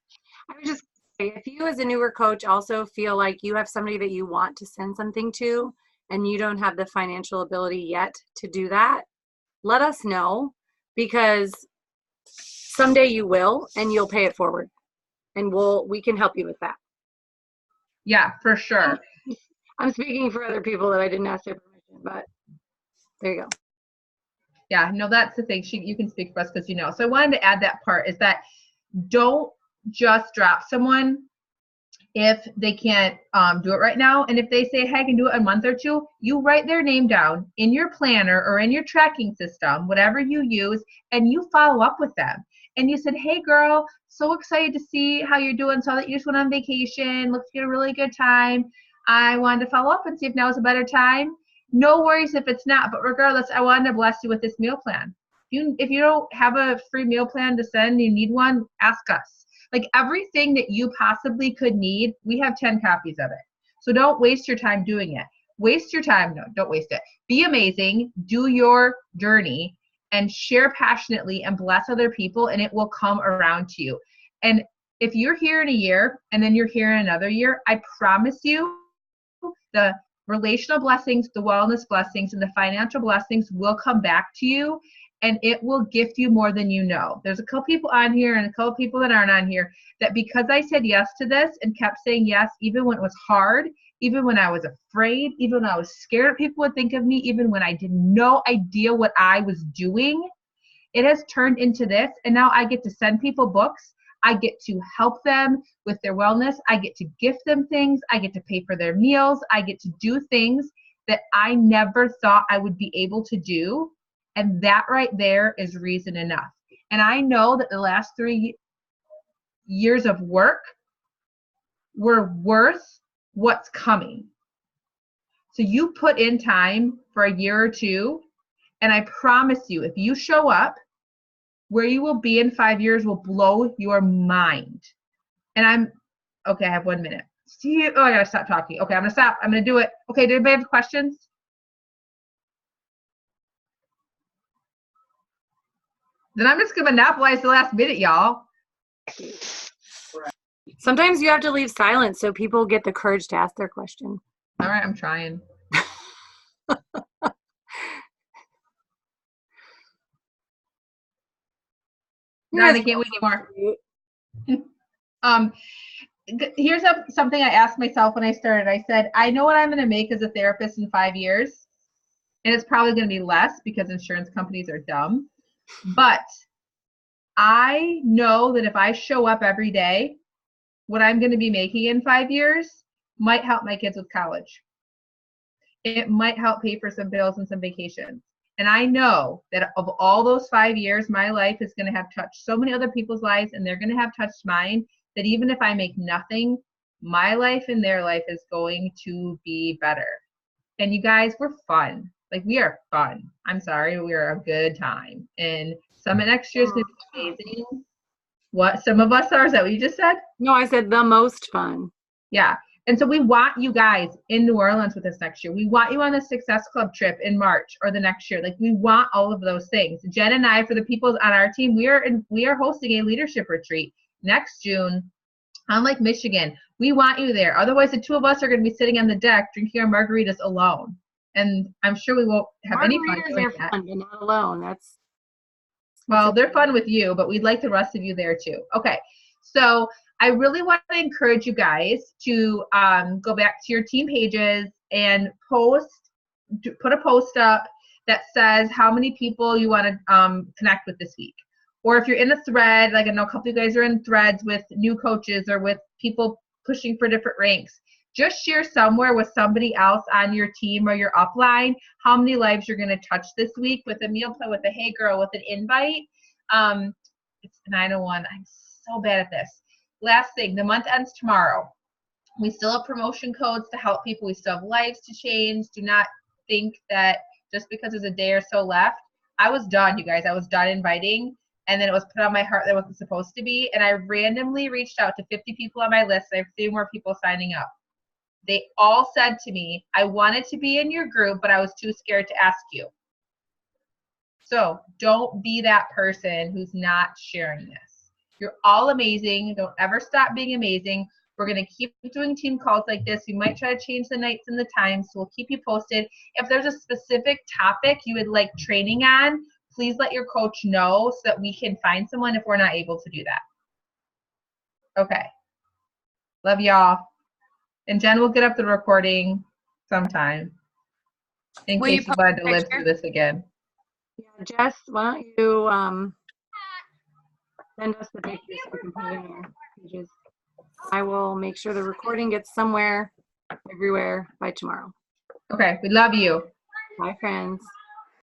I was just saying, if you as a newer coach also feel like you have somebody that you want to send something to and you don't have the financial ability yet to do that, let us know, because someday you will and you'll pay it forward, and we can help you with that. Yeah, for sure. I'm speaking for other people that I didn't ask their permission, but there you go. Yeah, no, that's the thing. You can speak for us because you know. So I wanted to add that part, is that don't just drop someone if they can't do it right now. And if they say, hey, I can do it in a month or 2, you write their name down in your planner or in your tracking system, whatever you use, and you follow up with them. And you said, hey, girl, so excited to see how you're doing. Saw that you just went on vacation. Looks like you had a really good time. I wanted to follow up and see if now is a better time. No worries if it's not. But regardless, I wanted to bless you with this meal plan. If you don't have a free meal plan to send, you need one, ask us. Like everything that you possibly could need, we have 10 copies of it. So don't waste your time doing it. Waste your time. No, don't waste it. Be amazing. Do your journey and share passionately and bless other people, and it will come around to you. And if you're here in a year and then you're here in another year, I promise you the relational blessings, the wellness blessings, and the financial blessings will come back to you, and it will gift you more than you know. There's a couple people on here and a couple people that aren't on here that because I said yes to this and kept saying yes, even when it was hard, even when I was afraid, even when I was scared what people would think of me, even when I had no idea what I was doing, it has turned into this. And now I get to send people books. I get to help them with their wellness. I get to gift them things. I get to pay for their meals. I get to do things that I never thought I would be able to do. And that right there is reason enough. And I know that the last 3 years of work were worth what's coming. So you put in time for a year or 2, and I promise you, if you show up, where you will be in 5 years will blow your mind. And I have 1 minute. See, oh, I gotta stop talking. Okay, I'm gonna stop. I'm gonna do it. Okay, did anybody have questions? Then I'm just gonna monopolize the last minute, y'all. Sometimes you have to leave silent so people get the courage to ask their question. All right, I'm trying. No, they can't wait anymore. Here's something I asked myself when I started. I said, I know what I'm going to make as a therapist in 5 years, and it's probably going to be less because insurance companies are dumb. But I know that if I show up every day, what I'm going to be making in 5 years might help my kids with college. It might help pay for some bills and some vacations. And I know that of all those 5 years, my life is going to have touched so many other people's lives, and they're going to have touched mine, that even if I make nothing, my life and their life is going to be better. And you guys, we're fun. Like, we are fun. I'm sorry, we are a good time. And Summit next year is going to be amazing. What? Some of us are? Is that what you just said? No, I said the most fun. Yeah. And so we want you guys in New Orleans with us next year. We want you on the Success Club trip in March or the next year. Like, we want all of those things. Jen and I, for the people on our team, we are hosting a leadership retreat next June on Lake Michigan. We want you there. Otherwise, the two of us are going to be sitting on the deck drinking our margaritas alone. And I'm sure we won't have any fun doing that. Fun, but not alone. Well, they're fun with you, but we'd like the rest of you there too. Okay. So I really want to encourage you guys to go back to your team pages and put a post up that says how many people you want to connect with this week. Or if you're in a thread, like I know a couple of you guys are in threads with new coaches or with people pushing for different ranks, just share somewhere with somebody else on your team or your upline how many lives you're going to touch this week with a meal plan, with a hey girl, with an invite. It's 9:01. I'm so bad at this. Last thing, the month ends tomorrow. We still have promotion codes to help people. We still have lives to change. Do not think that just because there's a day or so left. I was done, you guys. I was done inviting, and then it was put on my heart that it wasn't supposed to be, and I randomly reached out to 50 people on my list. I have 3 more people signing up. They all said to me, I wanted to be in your group, but I was too scared to ask you. So don't be that person who's not sharing this. You're all amazing. Don't ever stop being amazing. We're going to keep doing team calls like this. We might try to change the nights and the times, so we'll keep you posted. If there's a specific topic you would like training on, please let your coach know so that we can find someone if we're not able to do that. Okay. Love y'all. And Jen will get up the recording sometime in case you wanted to live through this again. Yeah, Jess, why don't you send us the pictures so we can put it in our pages. I will make sure the recording gets somewhere, everywhere by tomorrow. Okay, we love you. Bye, friends.